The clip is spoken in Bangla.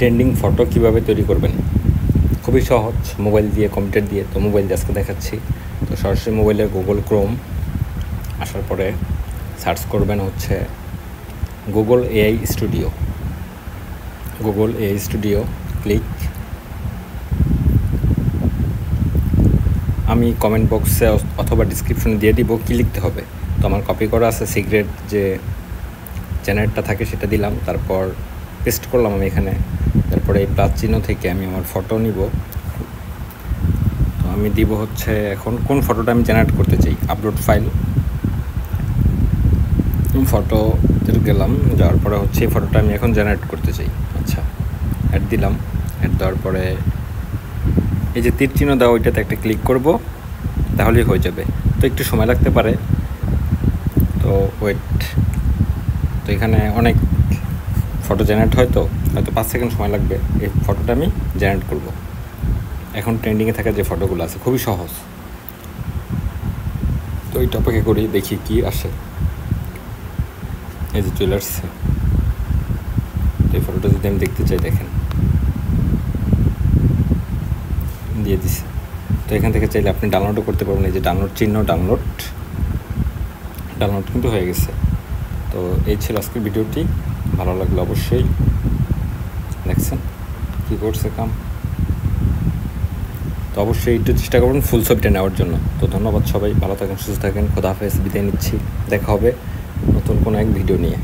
ট্রেন্ডিং ফটো কিভাবে তৈরি করবেন। খুবই সহজ, মোবাইল দিয়ে, কম্পিউটার দিয়ে। তো মোবাইল দিয়ে আজকে দেখাচ্ছি। তো সরাসরি মোবাইলের গুগল ক্রোম আসার পরে সার্চ করবেন হচ্ছে Google AI studio. Google AI studio click. আমি কমেন্ট বক্সে অথবা ডিসক্রিপশনে দিয়ে দিব কী লিখতে হবে। তো আমার কপি করা আছে, সিক্রেট যে চ্যানেলটা থাকে সেটা দিলাম, তারপর পেস্ট করলাম আমি এখানে। তারপরে এই প্লাস চিহ্ন থেকে আমি আমার ফটো নিব। তো আমি দিব হচ্ছে এখন কোন ফটোটা আমি জেনারেট করতে চাই। আপলোড ফাইল, ফটো গেলাম, যাওয়ার পরে হচ্ছে এই ফটোটা আমি এখন জেনারেট করতে চাই। আচ্ছা, অ্যাড দিলাম। অ্যাড দেওয়ার পরে এই যে তীর চিহ্ন দেওয়া, ওইটাতে একটা ক্লিক করব, তাহলেই হয়ে যাবে। তো একটু সময় লাগতে পারে, তো ওয়েট। তো এখানে অনেক ফটো জেনারেট হয়, তো হয়তো 5 সেকেন্ড সময় লাগবে। এই ফটোটা আমি জেনারেট করব। এখন ট্রেন্ডিংয়ে থাকা যে ফটোগুলো আছে, খুবই সহজ। তো ওইটা অপেক্ষা করি, দেখি কি আসে। এই যে চলে আসছে। তো এই ফটোটা যদি আমি দেখতে চাই, দেখেন দিয়ে দিছে। তো এখান থেকে চাইলে আপনি ডাউনলোডও করতে পারবেন। এই যে ডাউনলোড চিহ্ন, ডাউনলোড কিন্তু হয়ে গেছে। তো এই ছিল আজকের ভিডিওটি। ভালো লাগলো অবশ্যই। দেখছেন কী করছে কাম। তো অবশ্যই একটু চেষ্টা করুন ফুল ছবিটা নেওয়ার জন্য। তো ধন্যবাদ সবাই, ভালো থাকেন, সুস্থ থাকেন, খোদা হাফেজ, বিদায় নিচ্ছি। দেখা হবে নতুন কোনো এক ভিডিও নিয়ে।